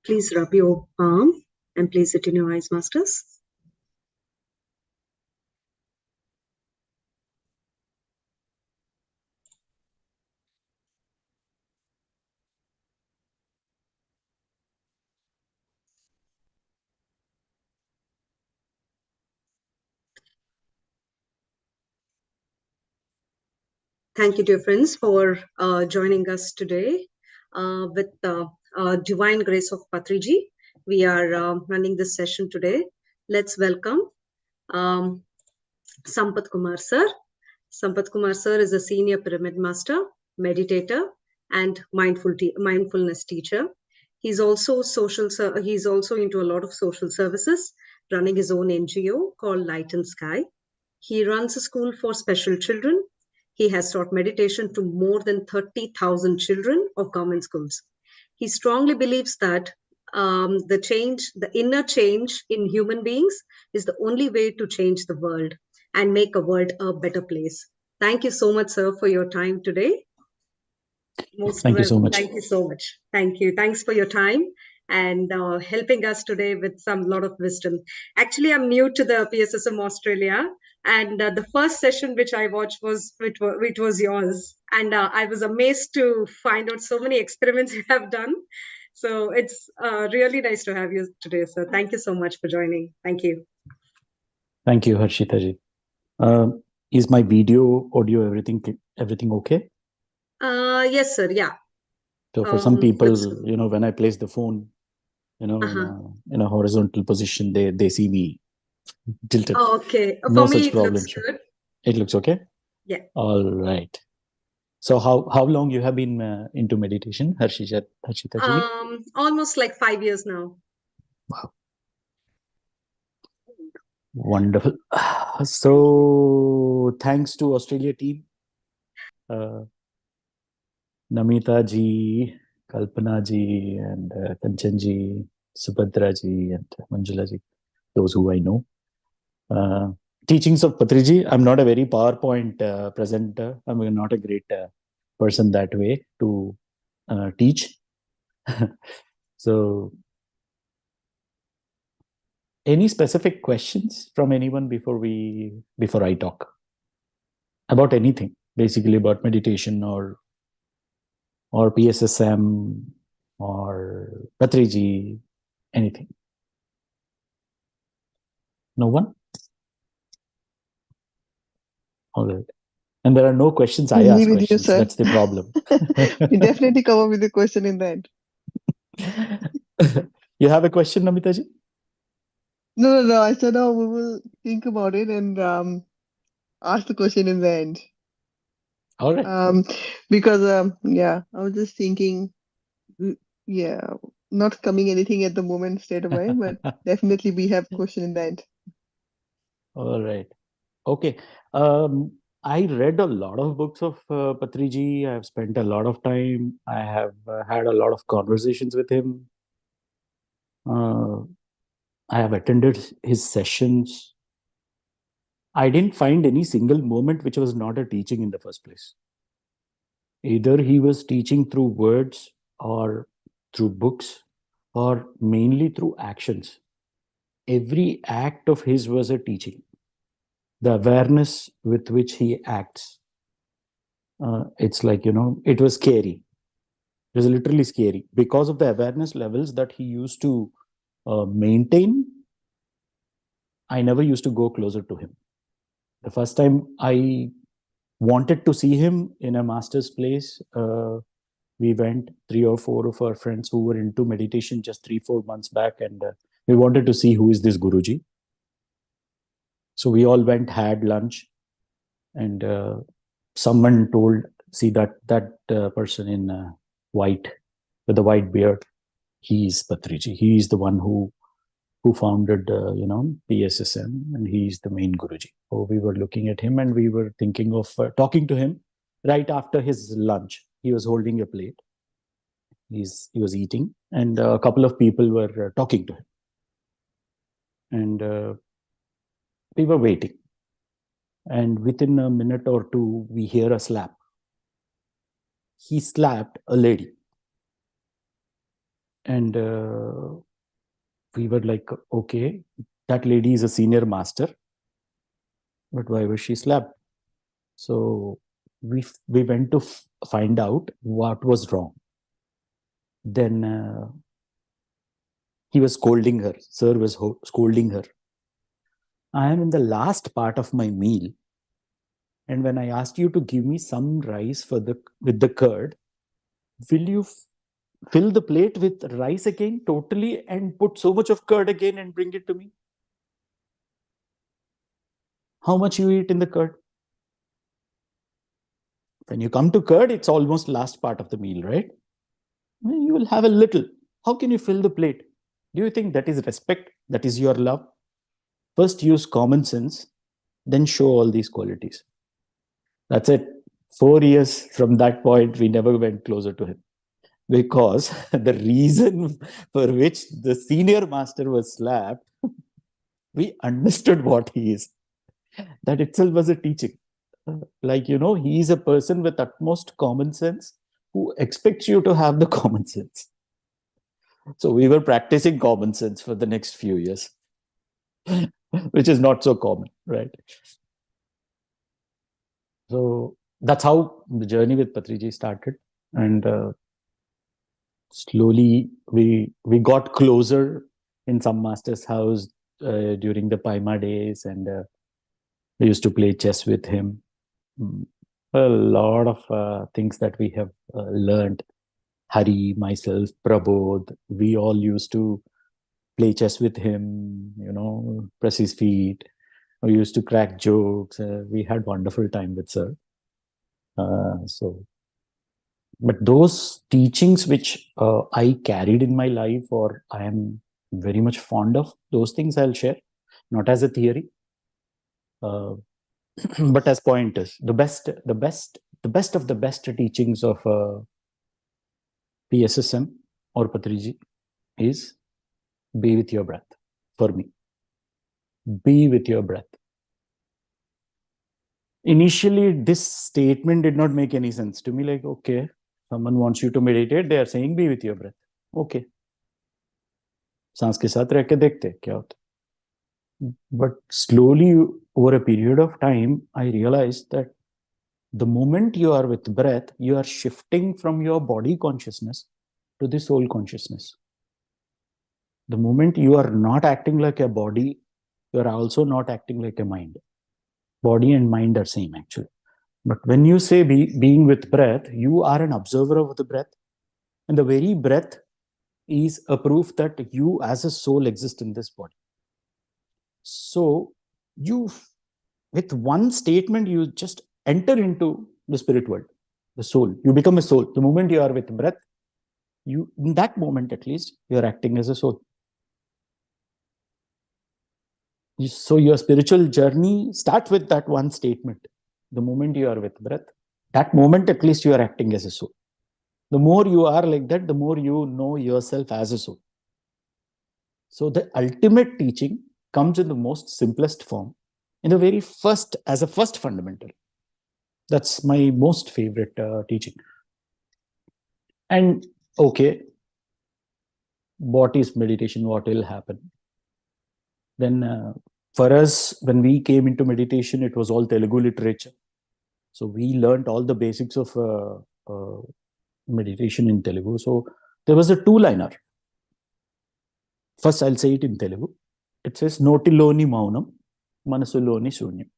Please rub your palm and place it in your eyes, masters. Thank you, dear friends, for joining us today with Divine Grace of Patriji. We are running this session today. Let's welcome Sampath Kumar sir. Sampath Kumar sir is a senior pyramid master, meditator, and mindfulness teacher. He's also into a lot of social services, running his own NGO called Light and Sky. He runs a school for special children. He has taught meditation to more than 30,000 children of government schools. He strongly believes that the inner change in human beings is the only way to change the world and make a world a better place. Thank you so much, sir, for your time today. Thank you so much. Thank you so much. Thank you. Thanks for your time and helping us today with some lot of wisdom. Actually, I'm new to the PSSM Australia, and the first session which I watched was yours, and I was amazed to find out so many experiments you have done. So it's really nice to have you today, sir. Thank you so much for joining. Thank you. Thank you, Harshita ji. Is my video, audio, everything okay? Yes, sir. Yeah. So for some people, when I place the phone, in a horizontal position, they see me tilted. Oh, okay. No for me, such problem. Looks good. It looks okay? Yeah. All right. So how long you have been into meditation, Harshita ji? Almost like 5 years now. Wow. Wonderful. So thanks to Australia team, Namita ji, Kalpana ji, and Kanchan ji, Subhadra ji, and Manjula ji, those who I know. Teachings of Patriji, I'm not a very PowerPoint presenter. I'm not a great person that way to teach. So, any specific questions from anyone before I talk about anything, basically about meditation or PSSM or Patriji, anything? No one? All right. And there are no questions I ask questions. You, that's the problem. We definitely come up with a question in the end. You have a question, Namita ji? No. I said, we will think about it and ask the question in the end. All right. Because, I was just thinking, not coming anything at the moment straight away, but definitely we have question in the end. All right. Okay. I read a lot of books of Patriji. I have spent a lot of time. I have had a lot of conversations with him. I have attended his sessions. I didn't find any single moment which was not a teaching in the first place. Either he was teaching through words or through books, or mainly through actions. Every act of his was a teaching. The awareness with which he acts, it's like, it was scary. It was literally scary because of the awareness levels that he used to maintain. I never used to go closer to him. The first time I wanted to see him in a master's place, we went, 3 or 4 of our friends who were into meditation just 3-4 months back, and we wanted to see who is this Guruji. So we all went, had lunch, and someone told, see that person in white, with the white beard, he is Patriji. He is the one who founded PSSM, and he is the main Guruji. So we were looking at him, and we were thinking of talking to him. Right after his lunch, he was holding a plate. He was eating, and a couple of people were talking to him, and we were waiting. And within a minute or two, we hear a slap. He slapped a lady, and we were like, okay, that lady is a senior master, but why was she slapped? So we went to find out what was wrong. Then he was scolding her. Sir was scolding her. I am in the last part of my meal, and when I asked you to give me some rice with the curd, will you fill the plate with rice again totally and put so much of curd again and bring it to me? How much you eat in the curd? When you come to curd, it's almost last part of the meal, right? You will have a little. How can you fill the plate? Do you think that is respect? That is your love? First use common sense, then show all these qualities. That's it. 4 years from that point, we never went closer to him. Because the reason for which the senior master was slapped, we understood what he is. That itself was a teaching. Like, he is a person with utmost common sense who expects you to have the common sense. So we were practicing common sense for the next few years, which is not so common, right? So that's how the journey with Patriji started. And slowly we got closer in some master's house during the Paima days, and we used to play chess with him. A lot of things that we have learned. Hari, myself, Prabodh, we all used to play chess with him, press his feet. We used to crack jokes. We had wonderful time with sir. But those teachings which I carried in my life, or I am very much fond of, those things I'll share, not as a theory, but as pointers. The best of the best teachings of PSSM or Patriji is be with your breath. For me, be with your breath. Initially, this statement did not make any sense to me. Like, okay, someone wants you to meditate, they are saying be with your breath. Okay, सांस के साथ रह के देखते क्या होता. But slowly, over a period of time, I realized that the moment you are with breath, you are shifting from your body consciousness to the soul consciousness. The moment you are not acting like a body, you are also not acting like a mind. Body and mind are same actually. But when you say being with breath, you are an observer of the breath. And the very breath is a proof that you as a soul exist in this body. So you, with one statement, you just enter into the spirit world, the soul. You become a soul. The moment you are with breath, you, in that moment at least, you are acting as a soul. So your spiritual journey starts with that one statement. The moment you are with breath, that moment at least you are acting as a soul. The more you are like that, the more you know yourself as a soul. So the ultimate teaching comes in the most simplest form, in the very first, as a first fundamental. That's my most favorite teaching. And okay, what is meditation? What will happen? Then for us, when we came into meditation, it was all Telugu literature. So we learned all the basics of meditation in Telugu. So there was a two-liner. First, I'll say it in Telugu. It says, Notiloni maunam, manasuloni shunyam.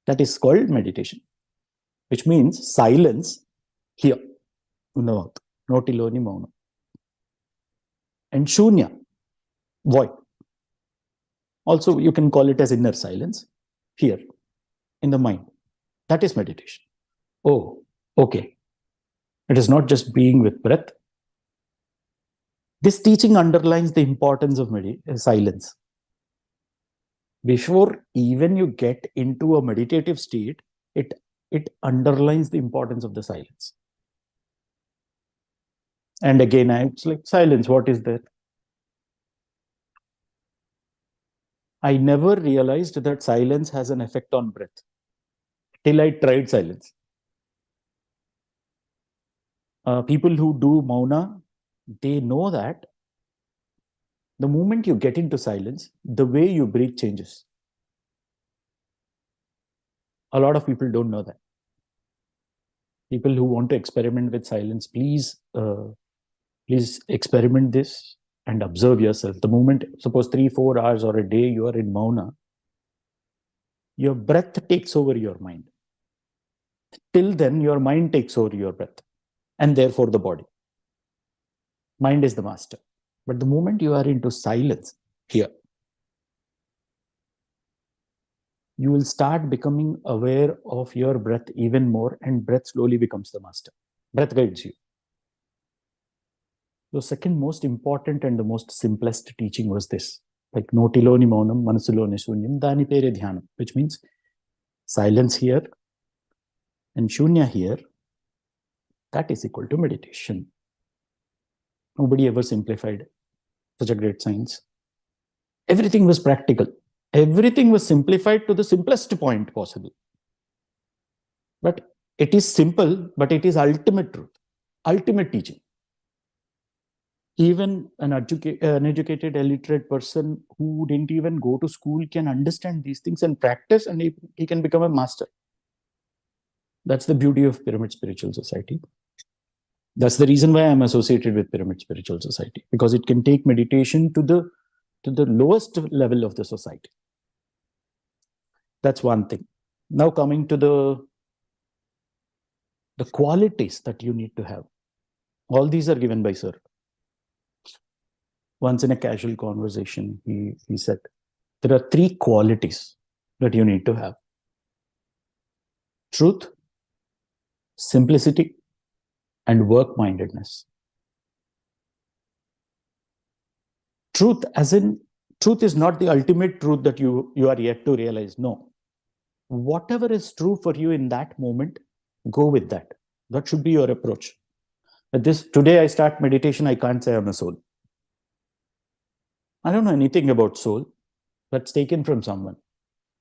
That is called meditation, which means silence here in the mouth. Notiloni maunam. And shunya, void. Also, you can call it as inner silence here in the mind. That is meditation. Oh, okay. It is not just being with breath. This teaching underlines the importance of silence. Before even you get into a meditative state, it underlines the importance of the silence. And again, it's like silence. What is there? I never realized that silence has an effect on breath till I tried silence. People who do mauna, they know that the moment you get into silence, the way you breathe changes. A lot of people don't know that. People who want to experiment with silence, please experiment this and observe yourself. The moment, suppose 3-4 hours or a day you are in mauna, your breath takes over your mind. Till then, your mind takes over your breath and therefore the body. Mind is the master. But the moment you are into silence here, you will start becoming aware of your breath even more, and breath slowly becomes the master. Breath guides you. The second most important and the most simplest teaching was this, like notiloni maunam, manasuloni shunyam, dani pere dhyanam, which means silence here and shunya here, that is equal to meditation. Nobody ever simplified such a great science. Everything was practical. Everything was simplified to the simplest point possible. But it is simple, but it is ultimate truth, ultimate teaching. Even an educated, illiterate person who didn't even go to school can understand these things and practice, and he can become a master. That's the beauty of Pyramid Spiritual Society. That's the reason why I'm associated with Pyramid Spiritual Society, because it can take meditation to the lowest level of the society. That's one thing. Now coming to the qualities that you need to have. All these are given by Sir. Once in a casual conversation, he said, there are 3 qualities that you need to have. Truth, simplicity, and work-mindedness. Truth, as in, truth is not the ultimate truth that you are yet to realize. No. Whatever is true for you in that moment, go with that. That should be your approach. Today I start meditation, I can't say I'm a soul. I don't know anything about soul. That's taken from someone.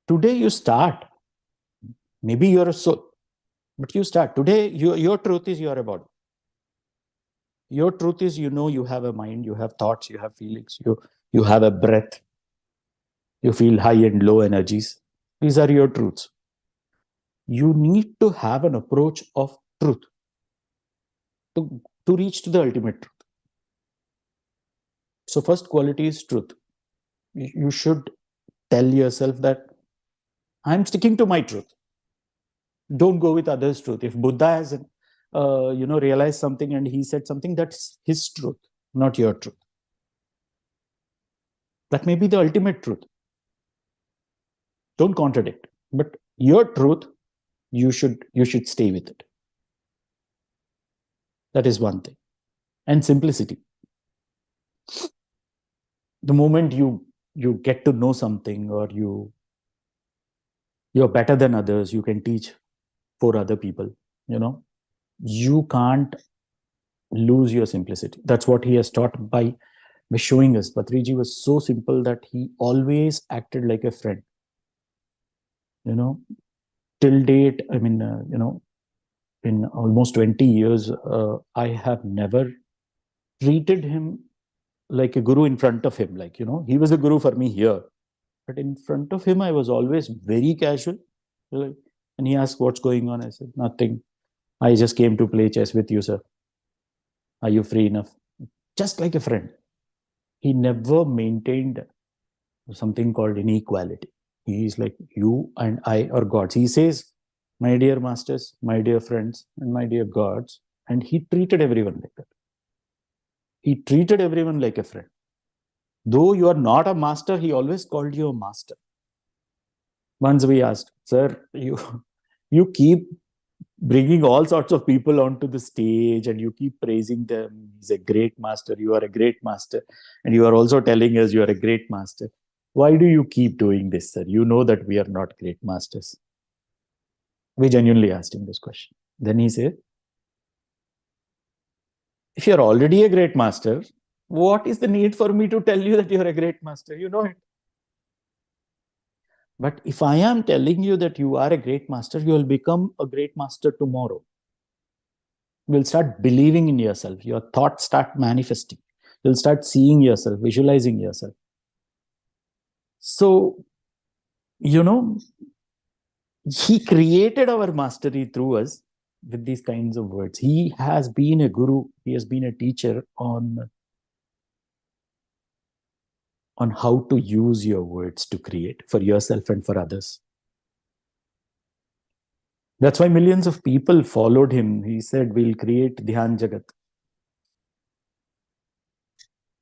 Today you start. Maybe you're a soul, but you start. Today, your truth is you're a body. Your truth is, you have a mind, you have thoughts, you have feelings, you have a breath. You feel high and low energies. These are your truths. You need to have an approach of truth to reach to the ultimate truth. So first quality is truth. You should tell yourself that I'm sticking to my truth. Don't go with others' truth. If Buddha has realized something and he said something, that's his truth, not your truth. That may be the ultimate truth. Don't contradict. But your truth, you should stay with it. That is one thing. And simplicity. The moment you get to know something, or you're better than others, you can teach for other people, you can't lose your simplicity. That's what he has taught by showing us. Patriji was so simple that he always acted like a friend. Till date, in almost 20 years, I have never treated him like a guru in front of him. Like, he was a guru for me here. But in front of him, I was always very casual. And he asked, what's going on? I said, nothing. I just came to play chess with you, sir. Are you free enough? Just like a friend. He never maintained something called inequality. He's like, you and I are gods. He says, my dear masters, my dear friends, and my dear gods. And he treated everyone like that. He treated everyone like a friend. Though you are not a master, he always called you a master. Once we asked, sir, you keep bringing all sorts of people onto the stage and you keep praising them. He's a great master. You are a great master. And you are also telling us you are a great master. Why do you keep doing this, sir? You know that we are not great masters. We genuinely asked him this question. Then he said, if you're already a great master, what is the need for me to tell you that you're a great master? You know it. But if I am telling you that you are a great master, you will become a great master tomorrow. You will start believing in yourself. Your thoughts start manifesting. You'll start seeing yourself, visualizing yourself. So, he created our mastery through us with these kinds of words. He has been a guru. He has been a teacher on how to use your words to create for yourself and for others. That's why millions of people followed him. He said, we'll create Dhyan Jagat.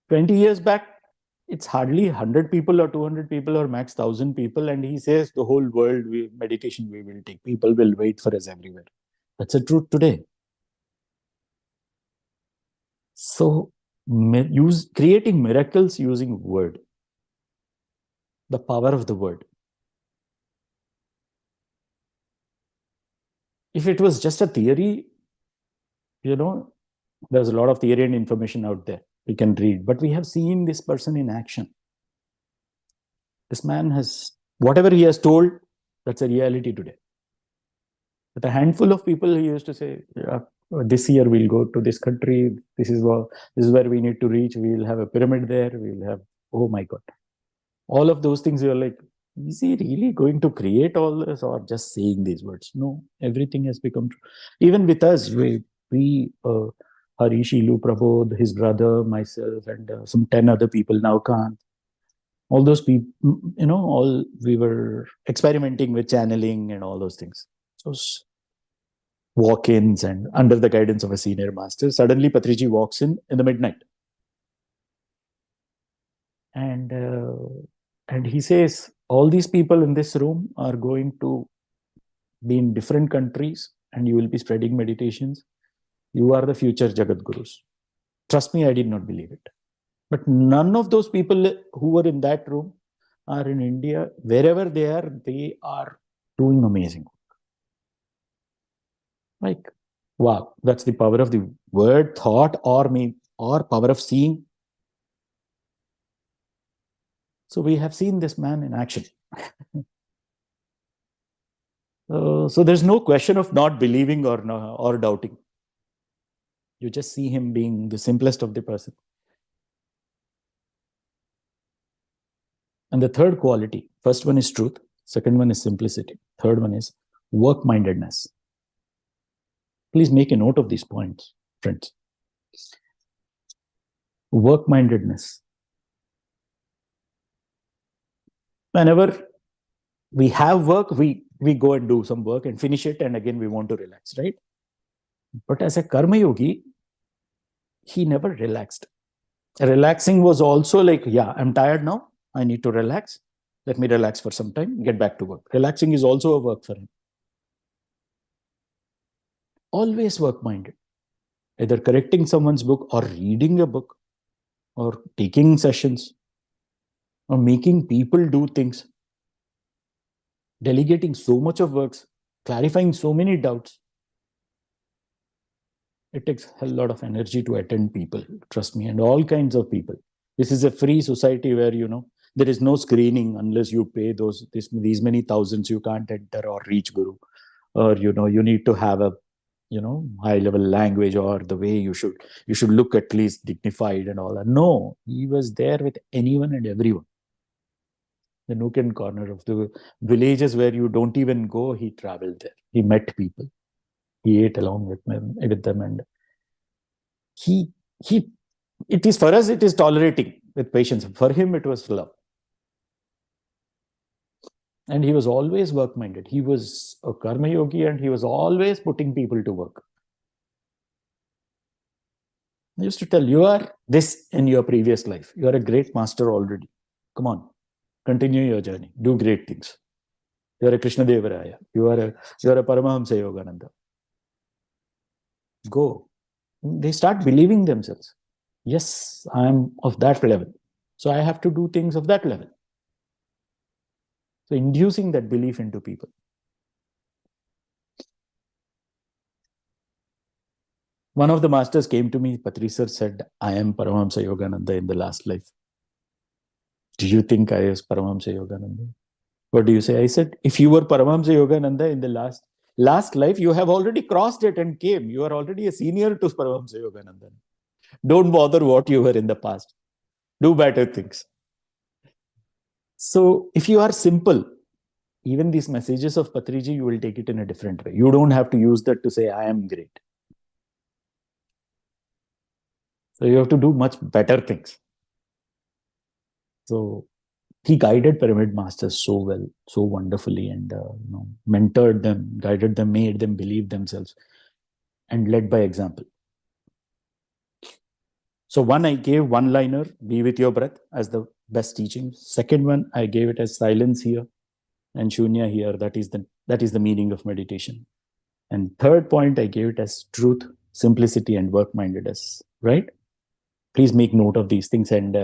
20 years back, it's hardly 100 people or 200 people or max 1,000 people. And he says the whole world, meditation we will take. People will wait for us everywhere. That's the truth today. So creating miracles using word. The power of the word. If it was just a theory, there's a lot of theory and information out there we can read, but we have seen this person in action. This man has, whatever he has told, that's a reality today. With a handful of people, he used to say, this year we'll go to this country, this is where we need to reach, we'll have a pyramid there, we'll have, oh my God. All of those things, you're like, is he really going to create all this or just saying these words? No, everything has become true. Even with us, we Harish, Ilu, Prabodh, his brother, myself, and some 10 other people, now Kant. All those people, all we were experimenting with channeling and all those things. So walk-ins and under the guidance of a senior master, suddenly Patriji walks in the midnight. And he says, all these people in this room are going to be in different countries and you will be spreading meditations. You are the future Jagat Gurus. Trust me, I did not believe it. But none of those people who were in that room are in India. Wherever they are doing amazing work. Like, wow, that's the power of the word, thought, or power of seeing. So we have seen this man in action. So there's no question of not believing or doubting. You just see him being the simplest of the person. And the third quality, first one is truth, second one is simplicity, third one is work-mindedness. Please make a note of these points, friends. Work-mindedness. Whenever we have work, we go and do some work and finish it, and again we want to relax, right? But as a karma yogi, he never relaxed. Relaxing was also like, yeah, I'm tired now, I need to relax. Let me relax for some time, get back to work. Relaxing is also a work for him. Always work-minded. Either correcting someone's book or reading a book or taking sessions or making people do things. Delegating so much of works, clarifying so many doubts. It takes a lot of energy to attend people, trust me, and all kinds of people. This is a free society where, there is no screening unless you pay these many thousands, you can't enter or reach Guru. Or, you need to have a high level language, or the way you should look at least dignified and all that. No, he was there with anyone and everyone. The nook and corner of the villages where you don't even go, he traveled there. He met people. He ate along with them, and he it is, for us, it is tolerating with patience. For him, it was love. And he was always work-minded. He was a karma yogi, and he was always putting people to work. I used to tell, you are this in your previous life. You are a great master already. Come on, continue your journey. Do great things. You are a Krishna Devaraya. You are a Paramahamsa Yogananda. Go. They start believing themselves. Yes, I am of that level. So I have to do things of that level. So inducing that belief into people. One of the masters came to me, Patriji sir said, I am Paramahamsa Yogananda in the last life. Do you think I was Paramahamsa Yogananda? What do you say? I said, if you were Paramahamsa Yogananda in the last life, you have already crossed it and came. You are already a senior to Paramahamsa Yogananda. Don't bother what you were in the past. Do better things. So if you are simple, even these messages of Patriji, you will take it in a different way. You don't have to use that to say, I am great. So you have to do much better things. So he guided pyramid masters so well, so wonderfully, and mentored them, guided them, made them believe themselves, and led by example. So one, I gave one-liner, be with your breath, as the best teaching. Second one, I gave it as silence here and shunya here. That is the meaning of meditation. And third point, I gave it as truth, simplicity, and work-mindedness. Right? Please make note of these things. And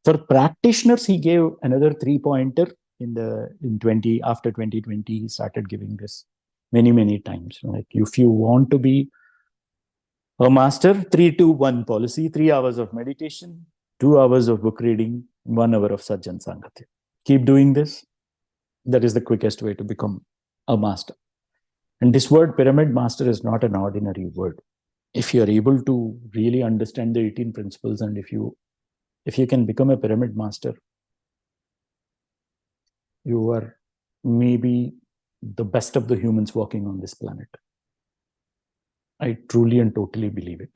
for practitioners, he gave another 3-pointer after 2020. He started giving this many times. Like, if you want to be a master, 3-2-1 policy: 3 hours of meditation, 2 hours of book reading, 1 hour of Sajjan Sangatya. Keep doing this. That is the quickest way to become a master. And this word pyramid master is not an ordinary word. If you are able to really understand the 18 principles, and if you can become a pyramid master, you are maybe the best of the humans walking on this planet. I truly and totally believe it.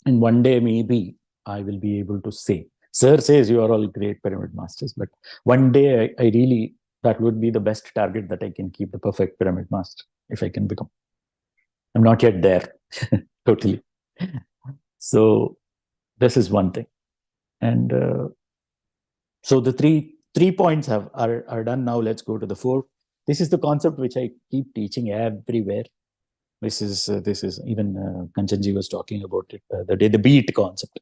And one day, maybe I will be able to say, Sir says you are all great pyramid masters, but one day I really, that would be the best target, that I can keep the perfect pyramid master if I can become. I'm not yet there, totally. So this is one thing. And so the three points are done. Now let's go to the fourth. This is the concept which I keep teaching everywhere. This is even Kanchanji was talking about it the beat concept.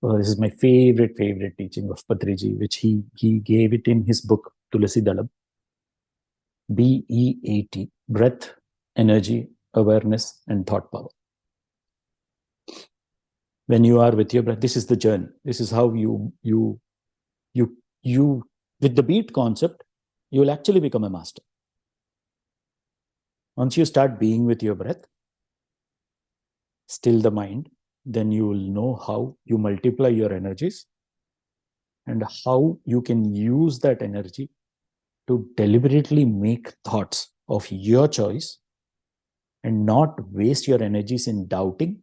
This is my favorite teaching of Patriji, which he gave it in his book Tulasi Dalam. BEAT: breath, energy, awareness, and thought power. When you are with your breath, this is the journey. This is how you with the beat concept, you will actually become a master. Once you start being with your breath, still the mind, then you will know how you multiply your energies and how you can use that energy to deliberately make thoughts of your choice and not waste your energies in doubting.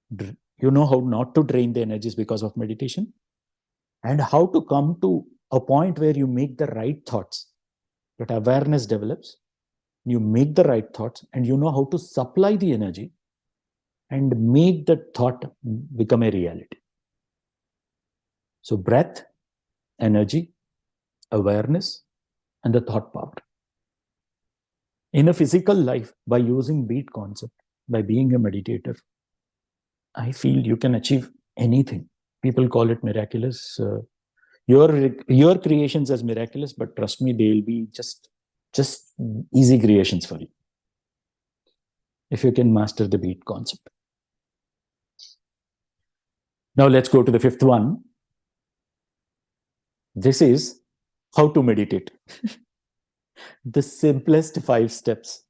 You know how not to drain the energies because of meditation, and how to come to a point where you make the right thoughts, that awareness develops, you make the right thoughts, and you know how to supply the energy and make that thought become a reality. So breath, energy, awareness, and the thought power. In a physical life, by using beat concept, by being a meditator, I feel you can achieve anything. People call it miraculous. Your creations as miraculous, but trust me, they'll be just easy creations for you if you can master the beat concept. Now let's go to the fifth one. This is how to meditate. The simplest 5 steps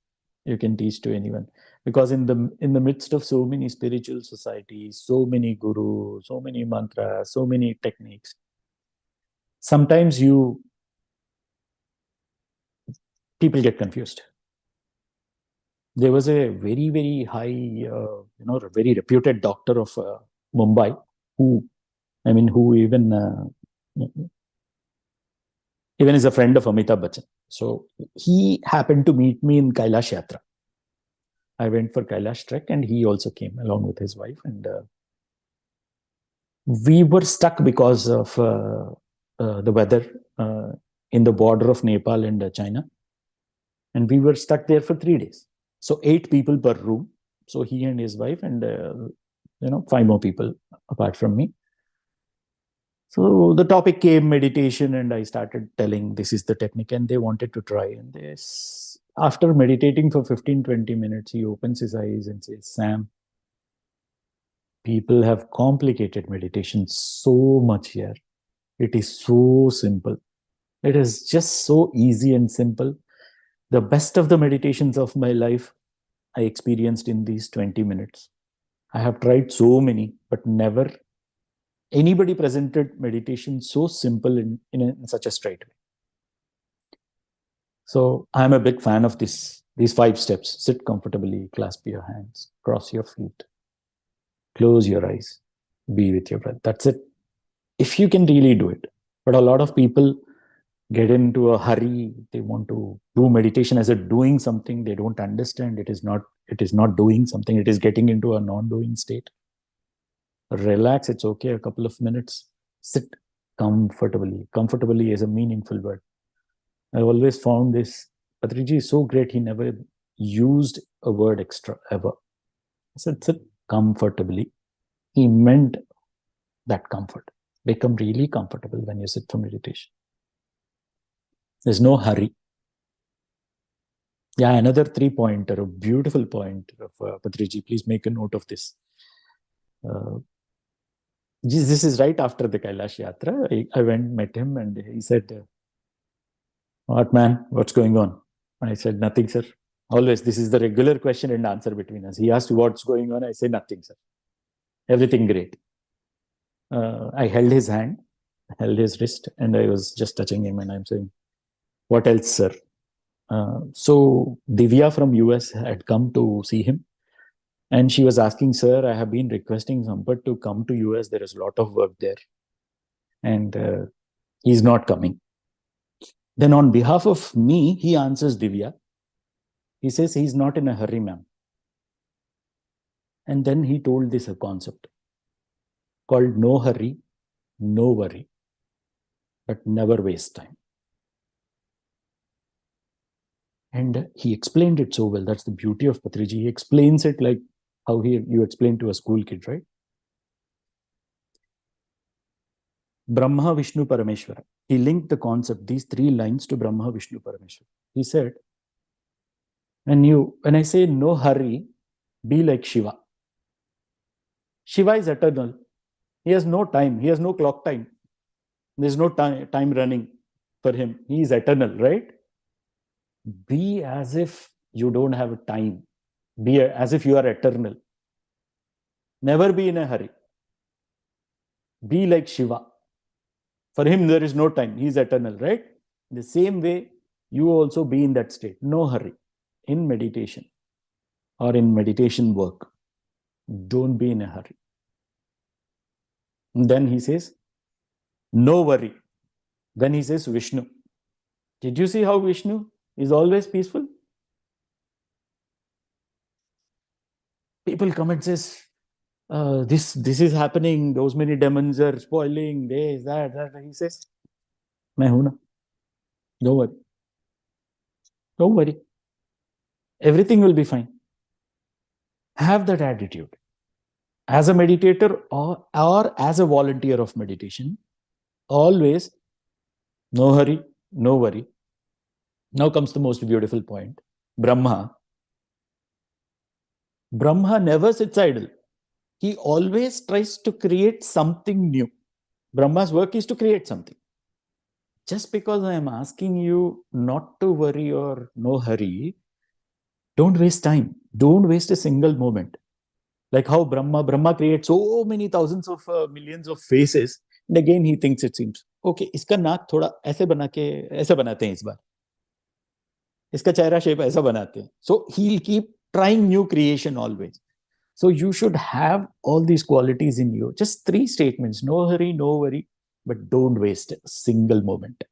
you can teach to anyone, because in the midst of so many spiritual societies, so many gurus, so many mantras, so many techniques, sometimes people get confused. There was a very, very high, very reputed doctor of Mumbai, who even is a friend of Amitabh Bachchan. So he happened to meet me in Kailash Yatra. I went for Kailash trek, and he also came along with his wife, and we were stuck because of the weather in the border of Nepal and China, and we were stuck there for 3 days. So 8 people per room. So he and his wife, and 5 more people apart from me. So the topic came meditation, and I started telling this is the technique, and they wanted to try. And this, after meditating for 15-20 minutes, he opens his eyes and says, Sam, people have complicated meditation so much here. It is so simple. It is just so easy and simple. The best of the meditations of my life I experienced in these 20 minutes. I have tried so many, but never anybody presented meditation so simple in such a straight way. So I'm a big fan of these 5 steps. Sit comfortably, clasp your hands, cross your feet, close your eyes, be with your breath. That's it. If you can really do it. But a lot of people get into a hurry. They want to do meditation as a doing something. They don't understand it is not doing something. It is getting into a non-doing state. Relax, it's okay, a couple of minutes. Sit comfortably. Comfortably is a meaningful word. I always found this, Patriji is so great, he never used a word extra ever. I said, sit comfortably. He meant that comfort. Become really comfortable when you sit for meditation. There's no hurry. Yeah, another 3-pointer, a beautiful point of Patriji. Please make a note of this. This is right after the Kailash Yatra. I went, met him, and he said, what man, what's going on? I said, nothing, sir. Always, this is the regular question and answer between us. He asked, what's going on? I say, nothing, sir. Everything great. I held his hand, held his wrist, and I was just touching him, and I'm saying, what else, sir? So Divya from US had come to see him, and she was asking, sir, I have been requesting Sampath to come to US. There is a lot of work there, and he's not coming. Then on behalf of me, he answers Divya. He says, he's not in a hurry, ma'am. And then he told this a concept called no hurry, no worry, but never waste time. And he explained it so well. That's the beauty of Patriji. He explains it like how you explain to a school kid, right? Brahma, Vishnu, Parameshwara. He linked the concept, these 3 lines, to Brahma, Vishnu, Parameshwara. He said, when I say no hurry, be like Shiva. Shiva is eternal. He has no time. He has no clock time. There's no time running for him. He is eternal, right? Be as if you don't have time. Be as if you are eternal. Never be in a hurry. Be like Shiva. For him, there is no time. He is eternal, right? The same way, you also be in that state. No hurry. In meditation or in meditation work, don't be in a hurry. And then he says, no worry. Then he says, Vishnu. Did you see how Vishnu is always peaceful? People come and says, this is happening. Those many demons are spoiling. This, that. He says, Main hu na. Don't worry. Don't worry. Everything will be fine. Have that attitude. As a meditator or as a volunteer of meditation, always no hurry, no worry. Now comes the most beautiful point. Brahma never sits idle. He always tries to create something new. Brahma's work is to create something. Just because I am asking you not to worry or no hurry, Don't waste time. Don't waste a single moment. Like how Brahma creates so many thousands of millions of faces. And again, he thinks it seems, okay, इसका नाक थोड़ा ऐसे बना के ऐसे बनाते हैं इस बार. इसका चेहरा shape ऐसा बनाते हैं. So he'll keep trying new creation always. So you should have all these qualities in you. Just 3 statements. No hurry, no worry, but don't waste a single moment.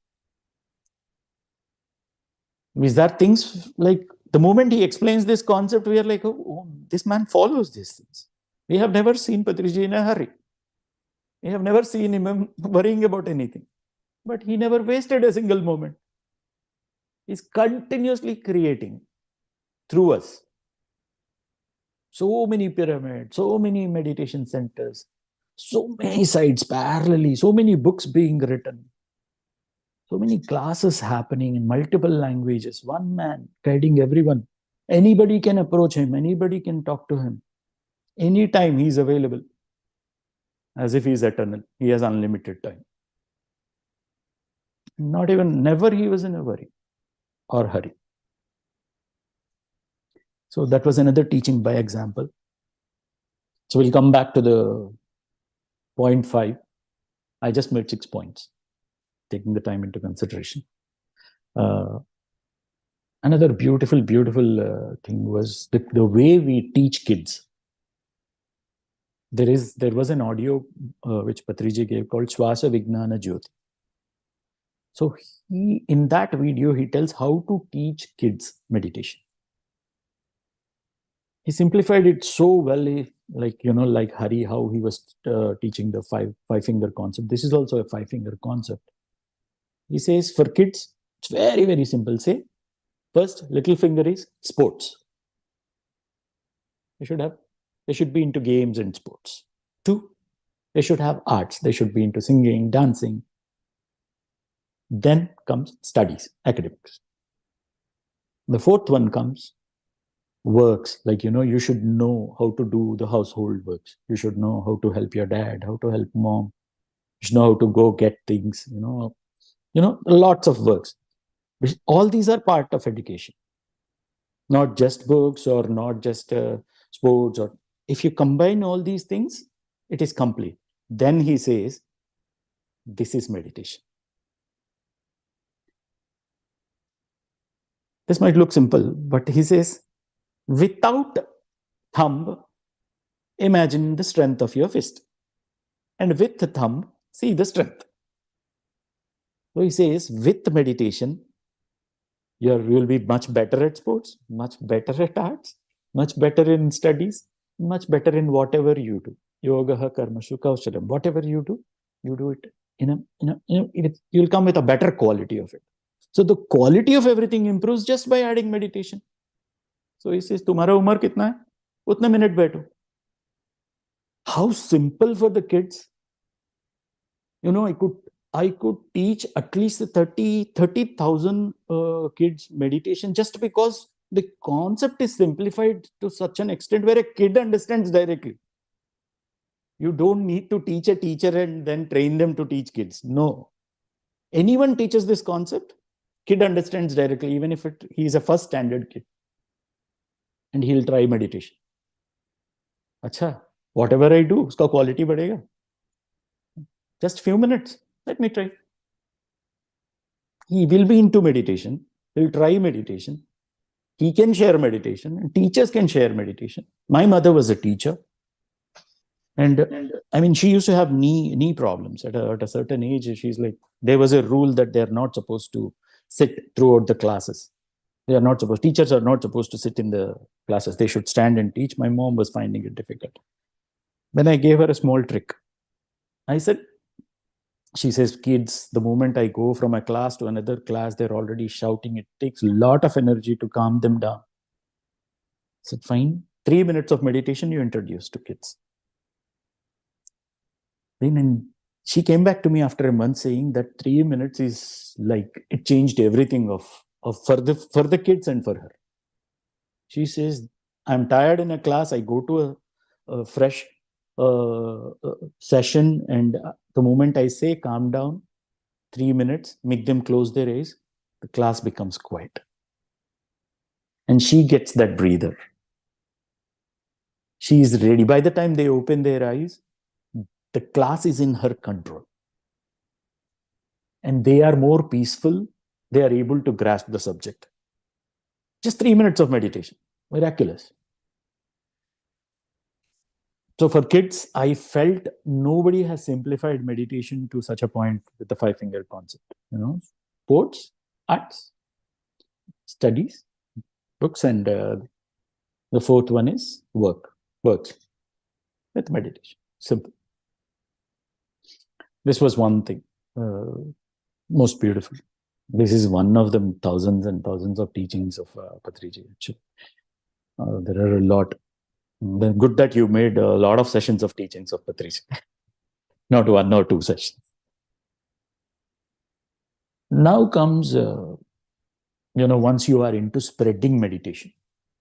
Is there things like the moment he explains this concept, we are like, oh, this man follows these things. We have never seen Patriji in a hurry. We have never seen him worrying about anything. But he never wasted a single moment. He's continuously creating through us. So many pyramids, so many meditation centers, so many sites parallelly, so many books being written, so many classes happening in multiple languages, one man guiding everyone. Anybody can approach him, anybody can talk to him. Anytime he's available, as if he's eternal. He has unlimited time. Never he was in a worry or hurry. So that was another teaching by example. So we'll come back to the point 5. I just made 6 points, taking the time into consideration. Another beautiful thing was the way we teach kids. There was an audio which Patriji gave called Swasa Vignana Jyoti. So in that video, he tells how to teach kids meditation. He simplified it so well, like Hari, how he was teaching the five finger concept. This is also a 5-finger concept. He says for kids, it's very, very simple. Say, first, little finger is sports. They should be into games and sports. 2, they should have arts. They should be into singing, dancing. Then comes studies, academics. The 4th one comes works, like, you should know how to do the household works. You should know how to help your dad, how to help mom. You should know how to go get things, lots of works. All these are part of education. Not just books or not just sports. Or if you combine all these things, it is complete. Then he says, this is meditation. This might look simple, but he says, without thumb, imagine the strength of your fist. And with the thumb, see the strength. So he says, with meditation, you will be much better at sports, much better at arts, much better in studies, much better in whatever you do. Yoga, karmashu, kaushalam, whatever you do it, you'll come with a better quality of it. So the quality of everything improves just by adding meditation. So he says, तुम्हारा उम्र कितना है? उतने minute बैठो. How simple for the kids. I could teach at least 30,000 kids meditation just because the concept is simplified to such an extent where a kid understands directly. You don't need to teach a teacher and then train them to teach kids. No. Anyone teaches this concept, kid understands directly, even if he is a first standard kid. And he'll try meditation. Acha, whatever I do, uska quality badega. Just few minutes. Let me try. He will be into meditation. He'll try meditation. He can share meditation, and teachers can share meditation. My mother was a teacher. And I mean, she used to have knee problems at a certain age. She's like, there was a rule that they're not supposed to sit throughout the classes. Teachers are not supposed to sit in the classes. They should stand and teach. My mom was finding it difficult. Then I gave her a small trick. She says, kids, the moment I go from a class to another class, they're already shouting. It takes a lot of energy to calm them down. I said, fine. 3 minutes of meditation you introduce to kids. Then she came back to me after a month saying that 3 minutes is like, it changed everything for the kids and for her. She says, I'm tired in a class. I go to a fresh session, and the moment I say calm down, 3 minutes, make them close their eyes, the class becomes quiet. and she gets that breather. She is ready. By the time they open their eyes, the class is in her control. And they are more peaceful. They are able to grasp the subject. Just 3 minutes of meditation. Miraculous. So for kids, I felt nobody has simplified meditation to such a point with the 5-finger concept. Sports, arts, studies, books, and the fourth one is works with meditation. Simple. This was one thing, most beautiful. This is one of the thousands and thousands of teachings of Patriji. There are a lot. Good that you made a lot of sessions of teachings of Patriji, not 1 or 2 sessions. Now comes, once you are into spreading meditation,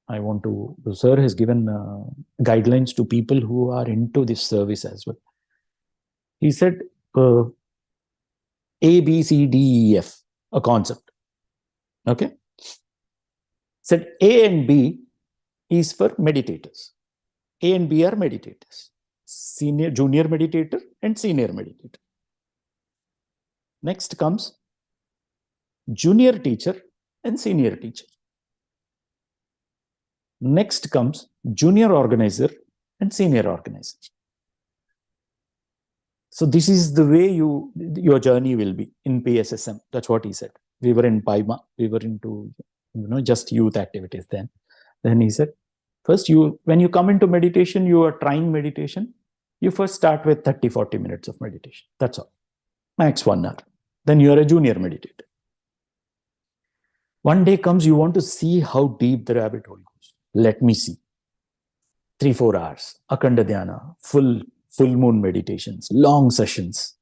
the sir has given guidelines to people who are into this service as well. He said, A, B, C, D, E, F, a concept. Okay? Said A and B is for meditators. A and B are meditators. Junior meditator and senior meditator. Next comes junior teacher and senior teacher. Next comes junior organizer and senior organizer. So this is the way your journey will be in PSSM. That's what he said. We were in Paima. We were into just youth activities then. Then he said, first, when you come into meditation, you are trying meditation. You first start with 30-40 minutes of meditation. That's all. Max 1 hour. Then you are a junior meditator. One day comes, you want to see how deep the rabbit hole goes. Let me see. 3-4 hours. Akanda Dhyana. Full moon meditations. Long sessions.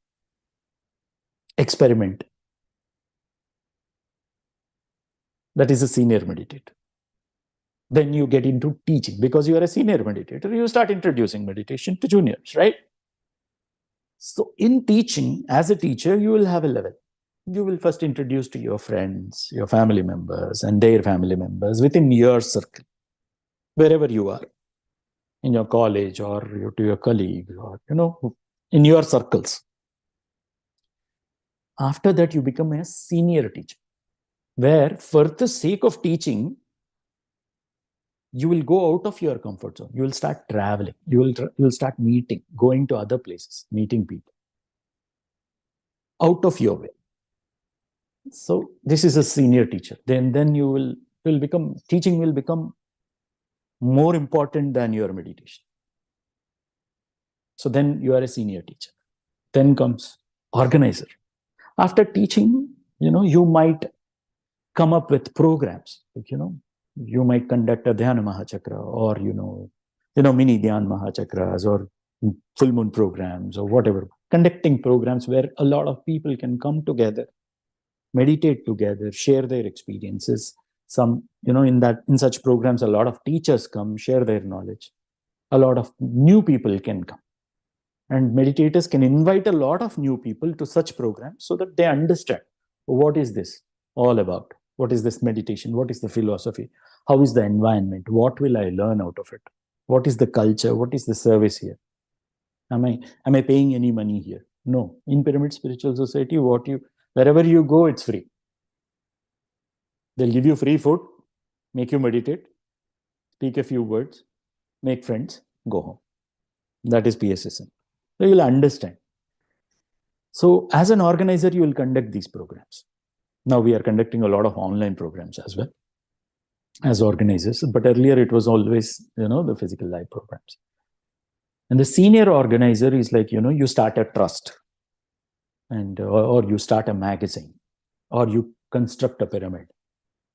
Experiment. That is a senior meditator. Then you get into teaching. Because you are a senior meditator, you start introducing meditation to juniors, right? So in teaching, as a teacher, you will have a level. You will first introduce to your friends, your family members, and their family members within your circle, wherever you are, in your college or to your colleagues, or in your circles. After that, you become a senior teacher, where for the sake of teaching, you will go out of your comfort zone. You will start traveling. You will start going to other places, meeting people. Out of your way. So this is a senior teacher. Then teaching will become more important than your meditation. So then you are a senior teacher. Then comes organizer. After teaching, you might come up with programs. You might conduct a Dhyana Mahachakra or, mini Dhyan Mahachakras or full moon programs or whatever. Conducting programs where a lot of people can come together, meditate together, share their experiences. In such programs, a lot of teachers come, share their knowledge. A lot of new people can come. And meditators can invite a lot of new people to such programs so that they understand what is this all about? What is this meditation? What is the philosophy? How is the environment? What will I learn out of it? What is the culture? What is the service here? Am I paying any money here? No. In Pyramid Spiritual Society, wherever you go, it's free. They'll give you free food, make you meditate, speak a few words, make friends, go home. That is PSSM. So you'll understand. So as an organizer, you will conduct these programs. Now we are conducting a lot of online programs as well as organizers. But earlier it was always, the physical live programs. And the senior organizer is like, you start a trust or you start a magazine or you construct a pyramid.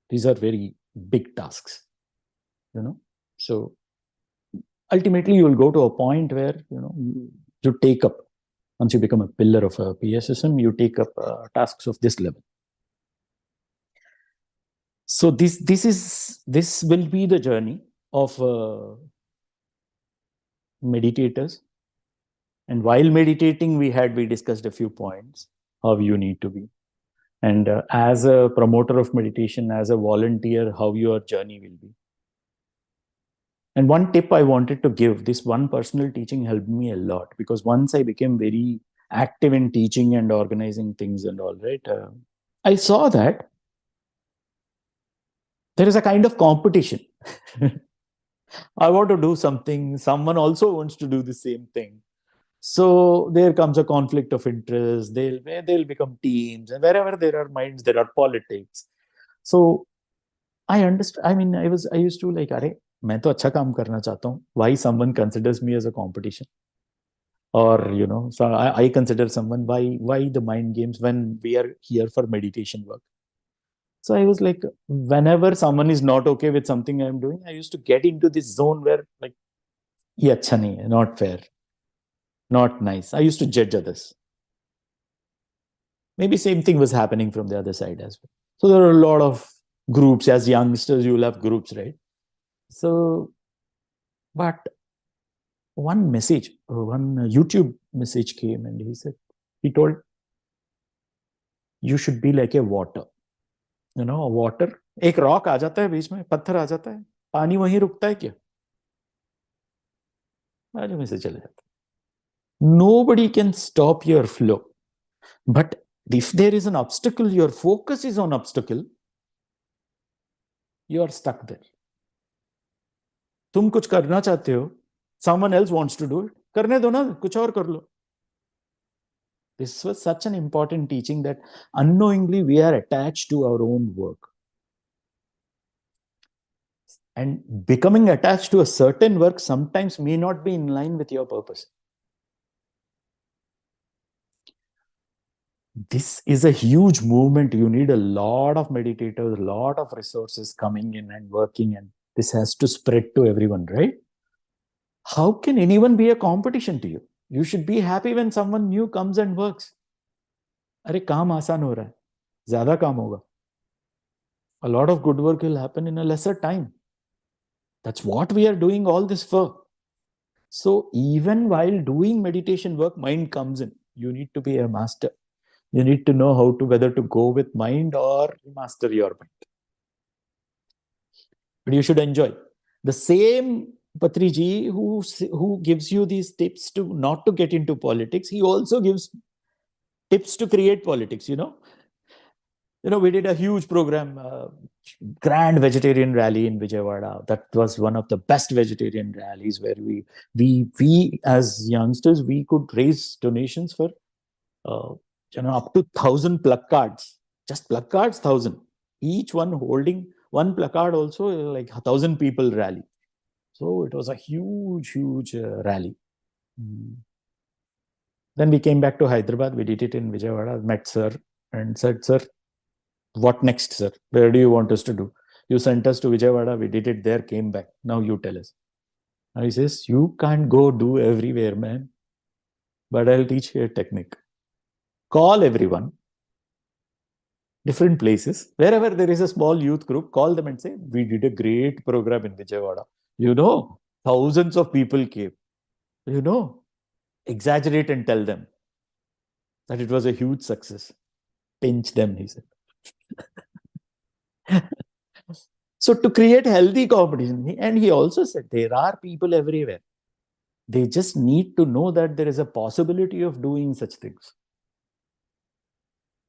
These are very big tasks, So ultimately you will go to a point where, you take up, once you become a pillar of a PSSM, you take up tasks of this level. So this will be the journey of meditators. And while meditating, we discussed a few points, how you need to be. And as a promoter of meditation, as a volunteer, how your journey will be. And one tip I wanted to give, this one personal teaching helped me a lot, because once I became very active in teaching and organizing things and all, right, I saw that there is a kind of competition. I want to do something, someone also wants to do the same thing. So there comes a conflict of interest. They'll become teams, and wherever there are minds, there are politics. So I understand. I mean, I used to like, अरे मैं तो अच्छा काम करना चाहता हूँ. Why someone considers me as a competition? Or so I consider someone. Why the mind games when we are here for meditation work? So I was like, whenever someone is not okay with something I'm doing, I used to get into this zone where like, ये अच्छा नहीं है, not fair, not nice. I used to judge others. Maybe same thing was happening from the other side as well. So there are a lot of groups. As youngsters, you will have groups, right? So, but one message, one YouTube message came, and he told, you should be like a water. Water, एक rock आ जाता है बीच में, पत्थर आ जाता है, पानी वहीं रुकता है क्या? बाजू में से चले जाता है. Nobody can stop your flow. But if there is an obstacle, your focus is on obstacle, you are stuck there. तुम कुछ करना चाहते हो, someone else wants to do it, करने दो ना, कुछ और कर लो. This was such an important teaching that unknowingly we are attached to our own work. And becoming attached to a certain work sometimes may not be in line with your purpose. This is a huge movement. You need a lot of meditators, a lot of resources coming in and working, and this has to spread to everyone, right? How can anyone be a competition to you? You should be happy when someone new comes and works. अरे काम आसान हो रहा है, ज्यादा काम होगा. A lot of good work will happen in a lesser time. That's what we are doing all this for. So even while doing meditation work, mind comes in. You need to be a master. You need to know how to whether to go with mind or master your mind. But you should enjoy. The same Patriji who gives you these tips to not to get into politics, he also gives tips to create politics. We did a huge program, grand vegetarian rally in Vijayawada. That was one of the best vegetarian rallies where we as youngsters, we could raise donations for up to 1,000 placards. Just placards, 1,000. Each one holding one placard also, like 1,000 people rally. So it was a huge rally. Then we came back to Hyderabad. We did it in Vijayawada, met sir and said, sir, what next, sir? Where do you want us to do? You sent us to Vijayawada. We did it there, came back. Now you tell us. Now he says, you can't go do everywhere, man. But I'll teach you a technique. Call everyone, different places. Wherever there is a small youth group, call them and say, we did a great program in Vijayawada. Thousands of people came. Exaggerate and tell them that it was a huge success. Pinch them, he said. So to create healthy competition, and he also said there are people everywhere. They just need to know that there is a possibility of doing such things.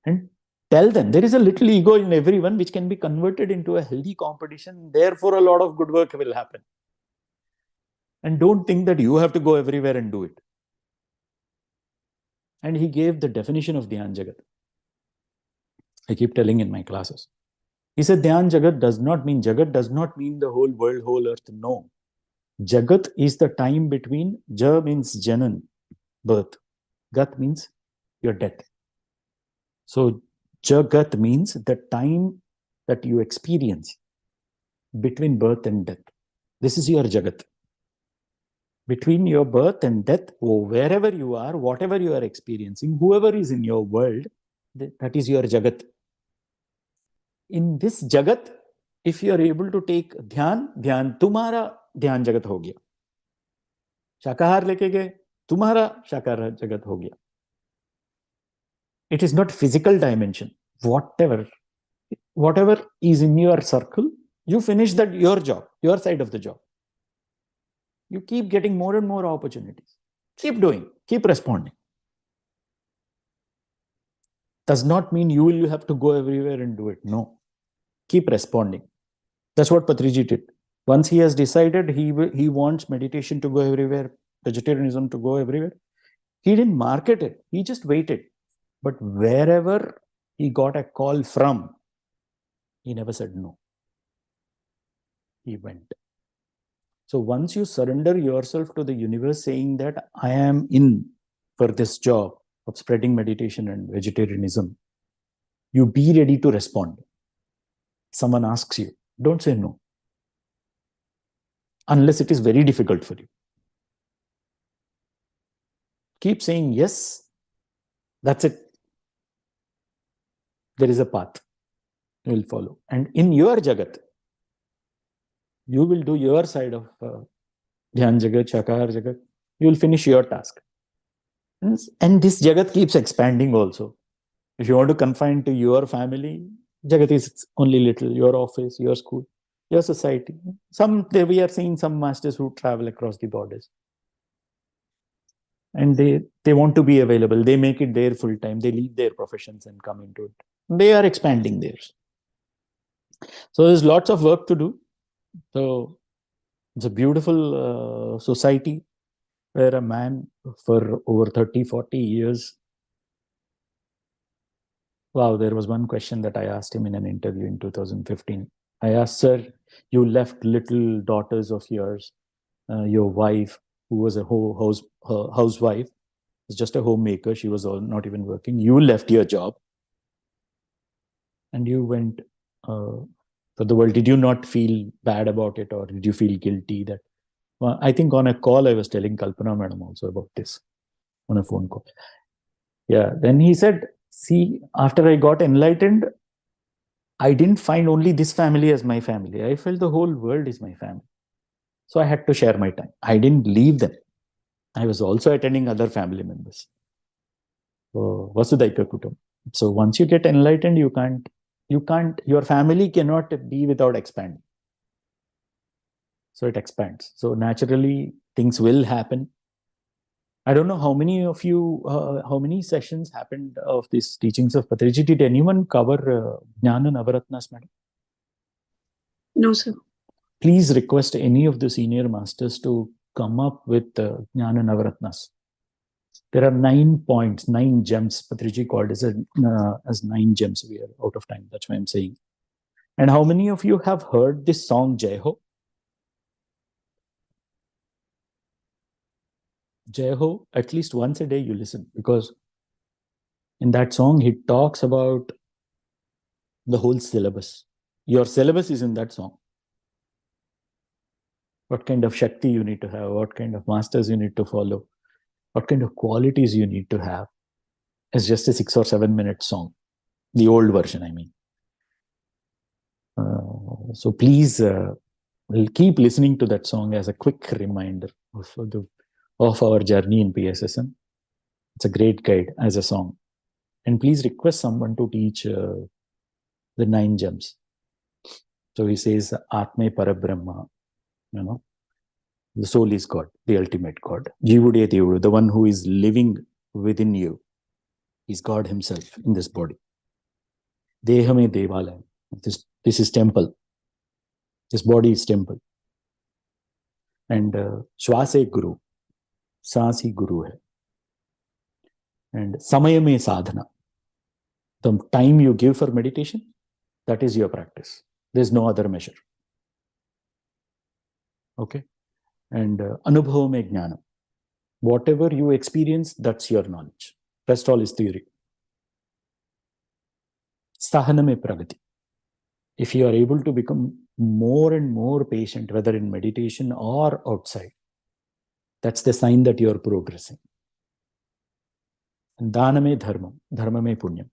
And tell them there is a little ego in everyone which can be converted into a healthy competition. Therefore, a lot of good work will happen. And don't think that you have to go everywhere and do it. And he gave the definition of Dhyan Jagat. I keep telling in my classes. He said, Dhyan Jagat does not mean the whole world, whole earth. No. Jagat is the time between, Ja means Janan, birth. Gat means your death. So Jagat means the time that you experience between birth and death. This is your Jagat. Between your birth and death, wherever you are, whatever you are experiencing, whoever is in your world, that is your Jagat. In this Jagat, if you are able to take Dhyan तुम्हारा ध्यान जगत हो गया. शाकाहार लेके गए, तुम्हारा शाकाहार जगत हो गया. It is not physical dimension. whatever is in your circle, you finish that your job, your side of the job. You keep getting more and more opportunities. Keep doing, keep responding. Does not mean you have to go everywhere and do it. No. Keep responding. That's what Patriji did. Once he has decided he wants meditation to go everywhere, vegetarianism to go everywhere, he didn't market it. He just waited. But wherever he got a call from, he never said no. He went. So once you surrender yourself to the universe saying that I am in for this job of spreading meditation and vegetarianism, you be ready to respond. Someone asks you, don't say no. Unless it is very difficult for you. Keep saying yes. That's it. There is a path you will follow. And in your Jagat, you will do your side of Dhyan Jagat, Shakar Jagat. You will finish your task. And this Jagat keeps expanding also. If you want to confine to your family, Jagat is only little. Your office, your school, your society. We are seeing some masters who travel across the borders. And they want to be available. They make it their full time. They leave their professions and come into it. They are expanding theirs. So there's lots of work to do. So it's a beautiful society where a man for over 30, 40 years. Wow, there was one question that I asked him in an interview in 2015. I asked, sir, you left little daughters of yours, your wife, who was a housewife, was just a homemaker. She was not even working. You left your job and you went for the world. Did you not feel bad about it, or did you feel guilty? That I think on a call I was telling Kalpana madam also about this on a phone call. Yeah, then he said, see, after I got enlightened, I didn't find only this family as my family. I felt the whole world is my family. So I had to share my time. I didn't leave them. I was also attending other family members. So Vasudaika Kutum. So once you get enlightened, your family cannot be without expanding. So it expands. So naturally, things will happen. I don't know how many of you, how many sessions happened of these teachings of Patriji. Did anyone cover Jnana Navaratnas, madam? No, sir. Please request any of the senior masters to come up with Jnana Navaratnas. There are 9 points, 9 gems. Patriji called as 9 gems. We are out of time. That's why I'm saying. And how many of you have heard this song, Jai Ho? Jai Ho, at least once a day you listen, because in that song, he talks about the whole syllabus. Your syllabus is in that song. What kind of Shakti you need to have, what kind of masters you need to follow, what kind of qualities you need to have. It's just a 6 or 7 minute song. The old version, I mean. So please keep listening to that song as a quick reminder of our journey in PSSM. It's a great guide as a song. And please request someone to teach the 9 gems. So he says, Atme Parabrahma, the soul is God, the ultimate God. Jivude Devudu, the one who is living within you, is God himself in this body. Dehame Devalayam. This is temple. This body is temple. And Shwase Guru, Saasi Guru hai. And Samayame Sadhana. The time you give for meditation, that is your practice. There's no other measure. Okay? And Anubhavame Jnana. Whatever you experience, that's your knowledge. Rest all is theory. Sahaname Pragati. If you are able to become more and more patient, whether in meditation or outside, that's the sign that you are progressing. And Dhaname Dharmam, Dharmame Punyam.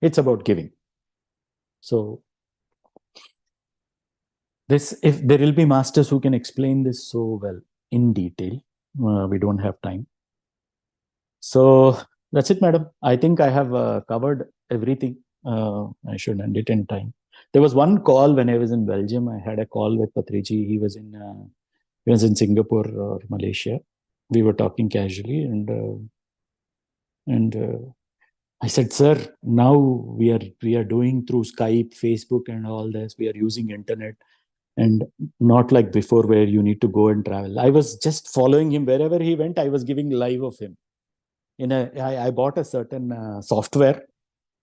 It's about giving. So, if there will be masters who can explain this so well in detail, we don't have time. So that's it, madam. I think I have covered everything I should end it in time. There was one call when I was in Belgium. I had a call with Patriji. He was in Singapore or Malaysia. We were talking casually, and I said, "Sir, now we are doing through Skype, Facebook, and all this. We are using internet, and not like before where you need to go and travel." I was just following him wherever he went. I was giving live of him. I bought a certain software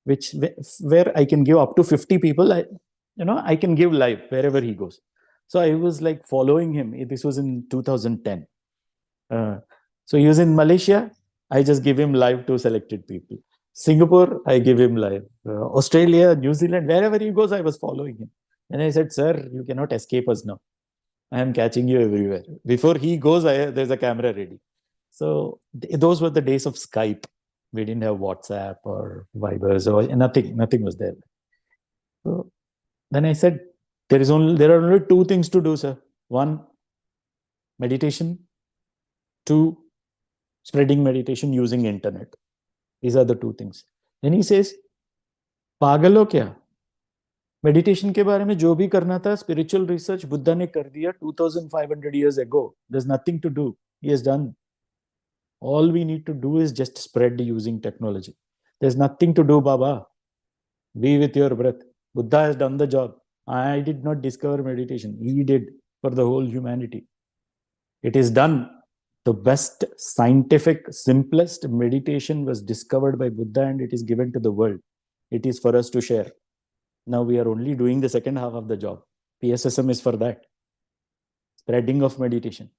where I can give up to 50 people. I can give live wherever he goes. So I was like following him. This was in 2010. So he was in Malaysia. I just give him live to selected people. Singapore, I give him live. Australia, New Zealand, wherever he goes, I was following him. And I said, "Sir, you cannot escape us now. I am catching you everywhere." Before he goes, there's a camera ready. So those were the days of Skype. We didn't have WhatsApp or Vibers or nothing. Nothing was there. So then I said, there are only two things to do, sir. One, meditation. Two, spreading meditation using internet. These are the two things. Then he says, पागल हो क्या? Meditation के बारे में जो भी करना था, spiritual research बुद्धा ने कर दिया 2500 years ago. There's nothing to do. He has done. All we need to do is just spread using technology. There's nothing to do, Baba. Be with your breath. Buddha has done the job. I did not discover meditation. He did for the whole humanity. It is done. The best scientific, simplest meditation was discovered by Buddha, and it is given to the world. It is for us to share. Now we are only doing the second half of the job. PSSM is for that. Spreading of meditation.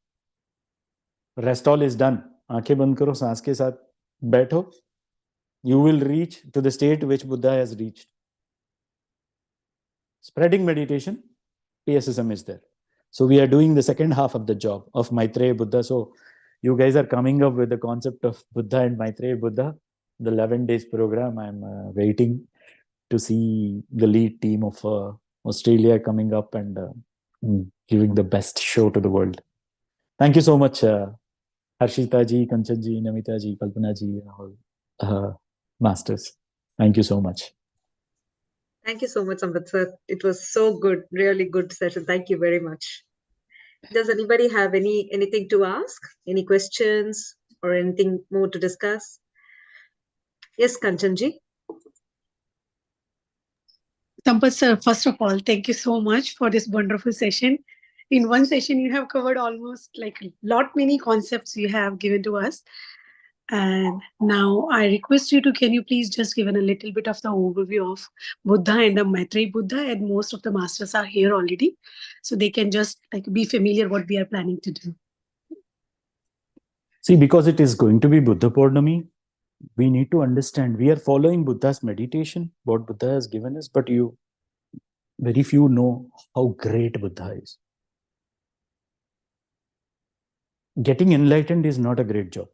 Rest all is done. आंखें बंद करो, सांस के साथ बैठो. You will reach to the state which Buddha has reached. Spreading meditation, PSSM is there. So we are doing the second half of the job of Maitreya Buddha. So you guys are coming up with the concept of Buddha and Maitreya Buddha, the 11 days program. I'm waiting to see the lead team of Australia coming up and giving the best show to the world. Thank you so much, Harshita ji, Kanchan ji, Namita ji, Kalpana ji, and all masters. Thank you so much. Thank you so much, Sampath sir. It was so good, really good session. Thank you very much. Does anybody have anything to ask? Any questions or anything more to discuss? Yes, Kanchan ji. Sampath sir, first of all, thank you so much for this wonderful session. In one session, you have covered almost like many concepts you have given to us. And now I request you to, can you please just give a little bit of the overview of Buddha and the Maitreya Buddha, and most of the masters are here already. So they can just be familiar what we are planning to do. See, because it is going to be Buddha Purnami, we need to understand we are following Buddha's meditation, what Buddha has given us, but very few know how great Buddha is. Getting enlightened is not a great job.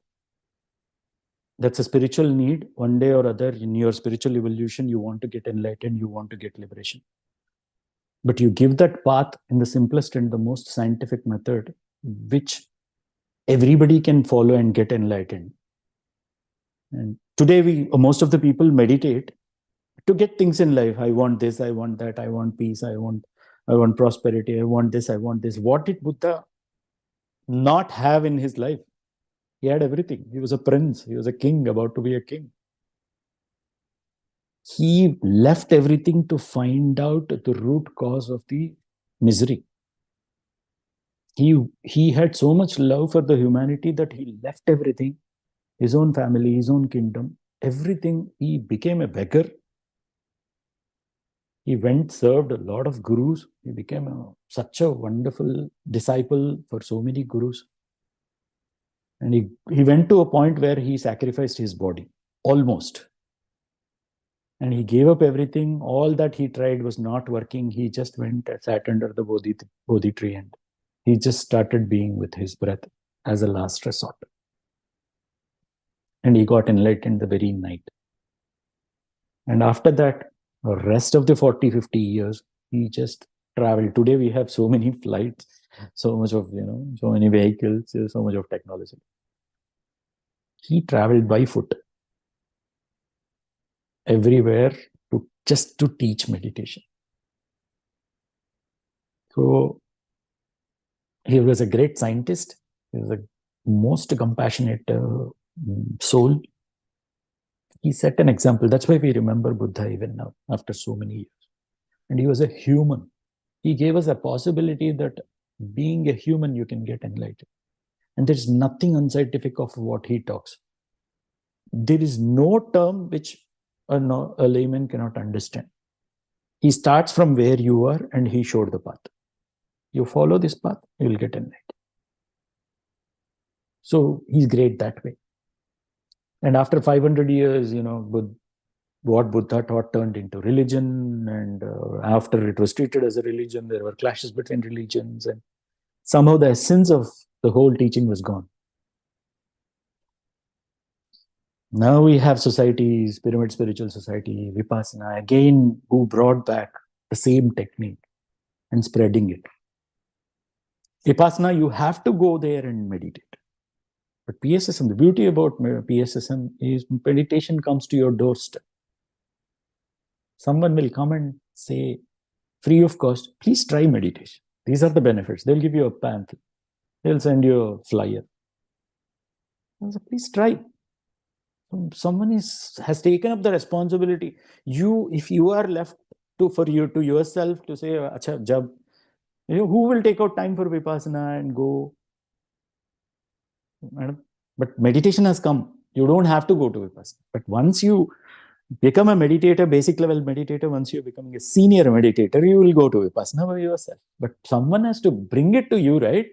That's a spiritual need. One day or other in your spiritual evolution, you want to get enlightened, you want to get liberation. But you give that path in the simplest and the most scientific method, which everybody can follow and get enlightened. And today, most of the people meditate to get things in life. I want this, I want that, I want peace, I want prosperity, I want this, I want this. What did Buddha not have in his life? He had everything. He was a prince. He was a king, about to be a king. He left everything to find out the root cause of the misery. He had so much love for the humanity that he left everything, his own family, his own kingdom, everything. He became a beggar. He went, served a lot of gurus. He became such a wonderful disciple for so many gurus. And he went to a point where he sacrificed his body, almost. And he gave up everything. All that he tried was not working. He just went and sat under the Bodhi tree, and he just started being with his breath as a last resort. And he got enlightened the very night. And after that, the rest of the 40, 50 years, he just traveled. Today we have so many flights, so much of, so many vehicles, so much of technology. He traveled by foot everywhere to just to teach meditation. So he was a great scientist. He was a most compassionate soul. He set an example. That's why we remember Buddha even now, after so many years. And he was a human. He gave us a possibility that being a human, you can get enlightened. And there's nothing unscientific of what he talks. There is no term which a layman cannot understand. He starts from where you are and he showed the path. You follow this path, you will get enlightened. So he's great that way. And after 500 years, what Buddha taught turned into religion. And after it was treated as a religion, there were clashes between religions. And somehow the essence of the whole teaching was gone. Now we have societies, Pyramid Spiritual Society, Vipassana, again, who brought back the same technique and spreading it. Vipassana, you have to go there and meditate. But PSSM, the beauty about PSSM is meditation comes to your doorstep. Someone will come and say, free of cost, please try meditation. These are the benefits. They'll give you a pamphlet. They'll send you a flyer. So please try. Someone has taken up the responsibility. If you are left to yourself to say, Acha, jab, who will take out time for Vipassana and go? But meditation has come. You don't have to go to Vipassana. But once you become a meditator, basic level meditator, once you're becoming a senior meditator, you will go to Vipassana by yourself. But someone has to bring it to you, right?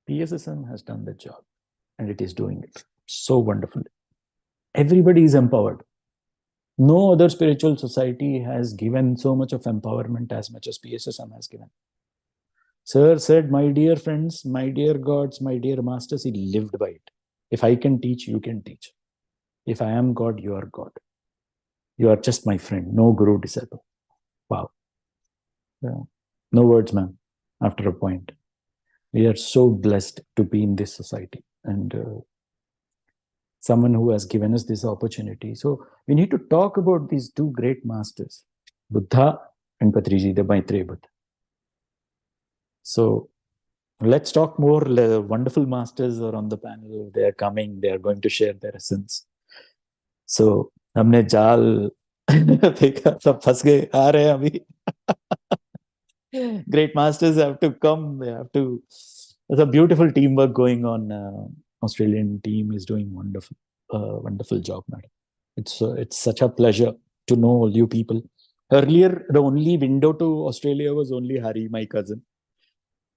PSSM has done the job and it is doing it so wonderfully. Everybody is empowered. No other spiritual society has given so much of empowerment as much as PSSM has given. Sir said, my dear friends, my dear gods, my dear masters, he lived by it. If I can teach, you can teach. If I am God, you are God. You are just my friend. No guru disciple. Wow. Yeah. No words, ma'am, after a point. We are so blessed to be in this society and someone who has given us this opportunity. So we need to talk about these two great masters, Buddha and Patriji, the Maitreya Buddha. So let's talk more. Wonderful masters are on the panel. They are coming. They are going to share their essence. So हमने जाल देखा सब फंस गए आ रहे हैं अभी. Great masters have to come. They have to. There's a beautiful teamwork going on. Australian team is doing wonderful job, madam. It's such a pleasure to know all you people. Earlier, the only window to Australia was only Hari, my cousin.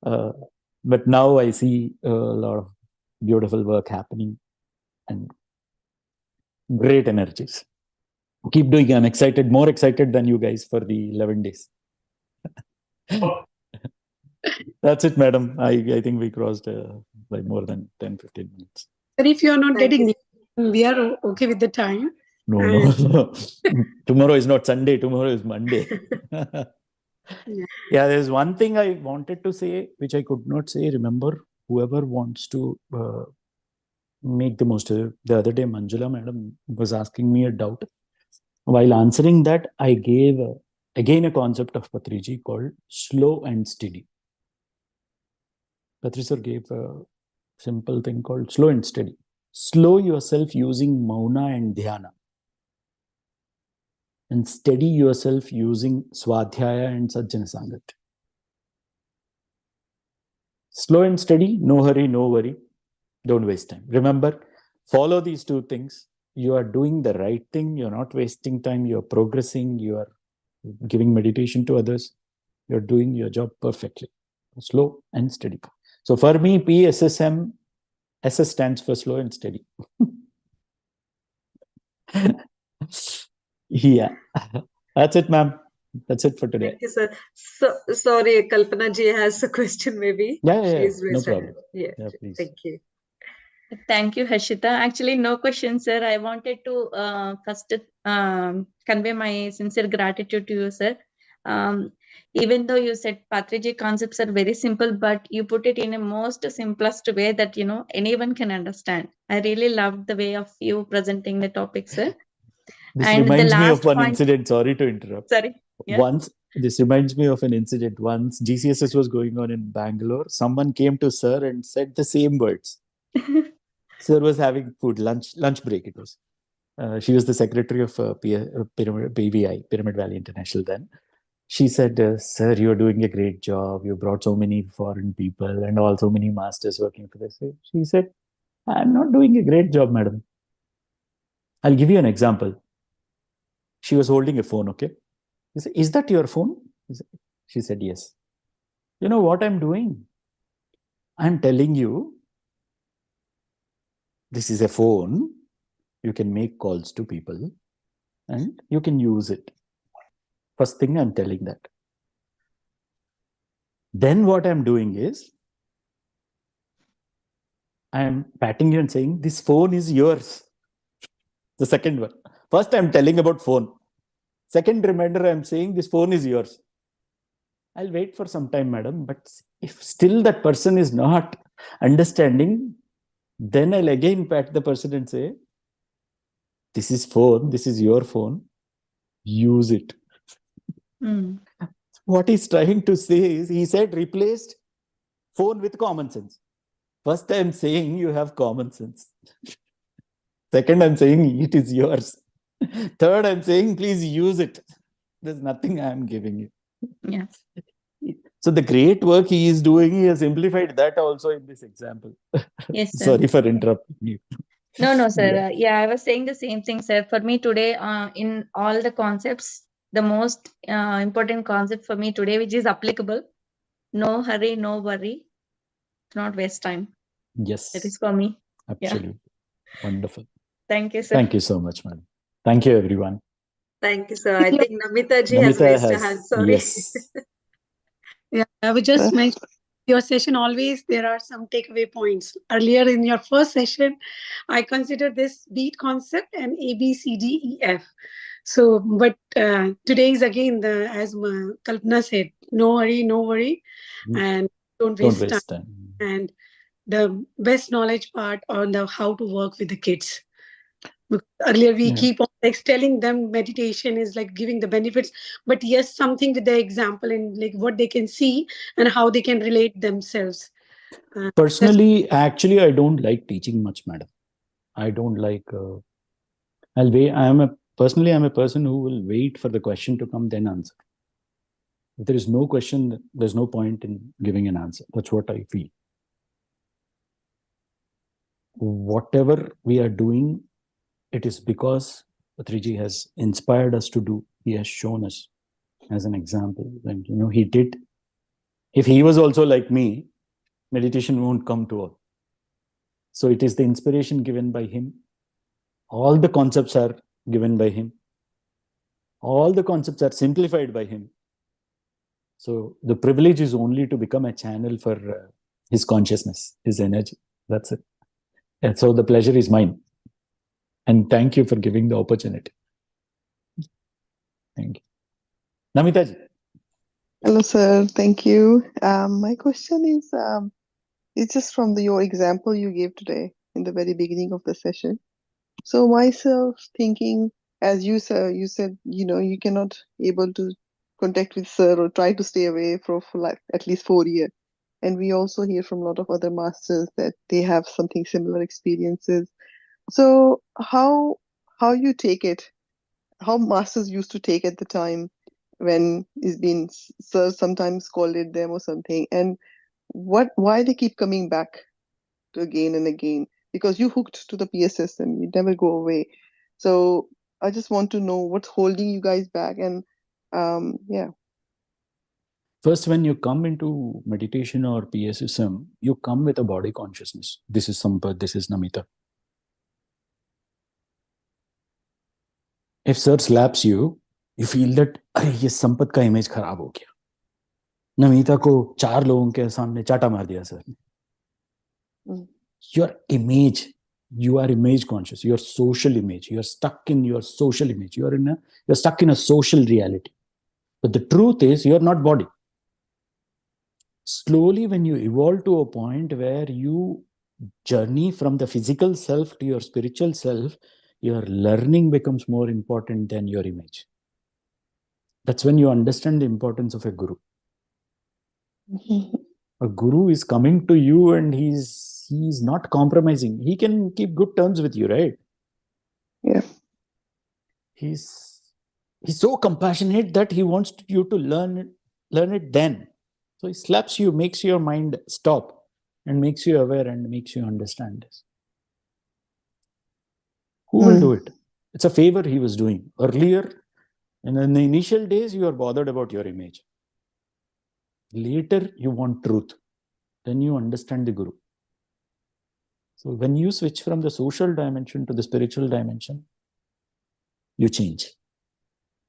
But now I see a lot of beautiful work happening and great energies. Keep doing it. I'm excited, more excited than you guys for the 11 days. That's it, madam. I think we crossed by more than 10-15 minutes. But if you are not getting, we are okay with the time. No. Tomorrow is not Sunday. Tomorrow is Monday. Yeah, there's one thing I wanted to say, which I could not say. Remember, whoever wants to make the most of it. The other day, Manjula madam was asking me a doubt. While answering that, I gave again a concept of Patriji called slow and steady. Patriji sir gave a simple thing called slow and steady. Slow yourself using mauna and dhyana. And steady yourself using swadhyaya and sajjana sangat. Slow and steady, no hurry, no worry. Don't waste time. Remember, follow these two things. You are doing the right thing. You're not wasting time. You're progressing. You are giving meditation to others. You're doing your job perfectly. Slow and steady. So for me, PSSM, SS stands for slow and steady. Yeah. That's it, ma'am. That's it for today. Thank you, sir. So, sorry, Kalpana ji has a question maybe. Yeah. She's No raised her problem. hand. Yeah, Please. thank you. Thank you, Harshita. Actually, no question, sir. I wanted to first convey my sincere gratitude to you, sir. Even though you said Patriji concepts are very simple, but you put it in a most simplest way that anyone can understand. I really loved the way of you presenting the topic, sir. This And the reminds me of last one point- incident. Sorry to interrupt. Sorry. Yeah. This reminds me of an incident. Once GCSS was going on in Bangalore, someone came to sir and said the same words. Sir was having food, lunch break it was. She was the secretary of PVI, Pyramid Valley International then. She said, sir, you're doing a great job. You brought so many foreign people and all so many masters working for this. She said, I'm not doing a great job, madam. I'll give you an example. She was holding a phone, okay? He said, is that your phone? She said, yes. You know what I'm doing? I'm telling you, this is a phone. You can make calls to people and you can use it. First thing I'm telling that. Then what I'm doing is, I'm patting you and saying, this phone is yours. The second one. First, I'm telling about phone. Second reminder, I'm saying, this phone is yours. I'll wait for some time, madam. But if still that person is not understanding, then I'll again pat the person and say, this is phone. This is your phone. Use it. Mm. What he's trying to say is, he said, replaced phone with common sense. First, I'm saying you have common sense. Second, I'm saying it is yours. Third, I'm saying please use it. There's nothing I'm giving you. Yeah. So the great work he is doing, he has simplified that also in this example. Yes, sir. Sorry for interrupting you. No, sir. Yeah. Yeah, I was saying the same thing, sir. For me today, in all the concepts, the most important concept for me today, which is applicable, no hurry, no worry, do not waste time. Yes. That is for me. Absolutely. Wonderful. Thank you, sir. Thank you so much, madam. Thank you, everyone. Thank you, sir. I think Namita ji has Namita raised her hand. Sorry. Yes. Yeah, I would just mention your session always there are some takeaway points. Earlier in your first session, I considered this beat concept and A, B, C, D, E, F. So, but today is again as Kalpana said, no hurry, no worry, and don't waste time. And the best knowledge part on the how to work with the kids. Earlier we keep on like telling them meditation is like giving the benefits, but yes, something with the example and like what they can see and how they can relate themselves. Personally, actually, I don't like teaching much, madam. I don't like. I'm a person who will wait for the question to come, then answer. If there is no question, there's no point in giving an answer. That's what I feel. Whatever we are doing, it is because Patriji has inspired us to do. He has shown us as an example. And he did. If he was also like me, meditation won't come to all. So it is the inspiration given by him. All the concepts are given by him. All the concepts are simplified by him. So the privilege is only to become a channel for his consciousness, his energy. That's it. And so the pleasure is mine. And thank you for giving the opportunity. Thank you. Namita ji. Hello, sir. Thank you. My question is, it's just from your example you gave today in the very beginning of the session. So myself thinking, as you, sir, you said, you cannot able to contact with sir or try to stay away for like at least 4 years. And we also hear from a lot of other masters that they have something similar experiences. So how you take it, how masters used to take at the time when it's been sir sometimes scolded them or something, and why they keep coming back to again and again, because you hooked to the PS system, you never go away. So I just want to know what's holding you guys back. And yeah. First, when you come into meditation or PSSM, you come with a body consciousness. This is Sampath, this is Namita. If sir slaps you, you feel that, ये संपत का image खराब हो गया. नमिता को 4 लोगों के सामने चाटा मार दिया sir. Your image, you are image conscious. Your social image, you are stuck in your social image. You're stuck in a social reality. But the truth is, you are not body. Slowly, when you evolve to a point where you journey from the physical self to your spiritual self, your learning becomes more important than your image. That's when you understand the importance of a guru. A guru is coming to you and he's not compromising. He can keep good terms with you, right? Yeah. He's so compassionate that he wants you to learn it then. So he slaps you, makes your mind stop, and makes you aware and makes you understand this. Who will do it? It's a favor he was doing. Earlier, in the initial days, you are bothered about your image. Later, you want truth. Then you understand the guru. So when you switch from the social dimension to the spiritual dimension, you change.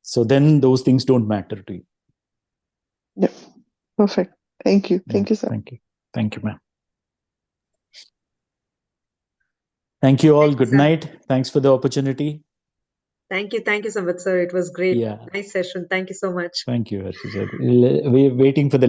So then those things don't matter to you. Yeah. Perfect. Thank you. Thank you, sir. Thank you. Thank you, ma'am. Thank you all. Thank you, Good sir. night. Thanks for the opportunity. Thank you, Sampath sir. It was great. Yeah. Nice session. Thank you so much. Thank you, Harshita. We're waiting for the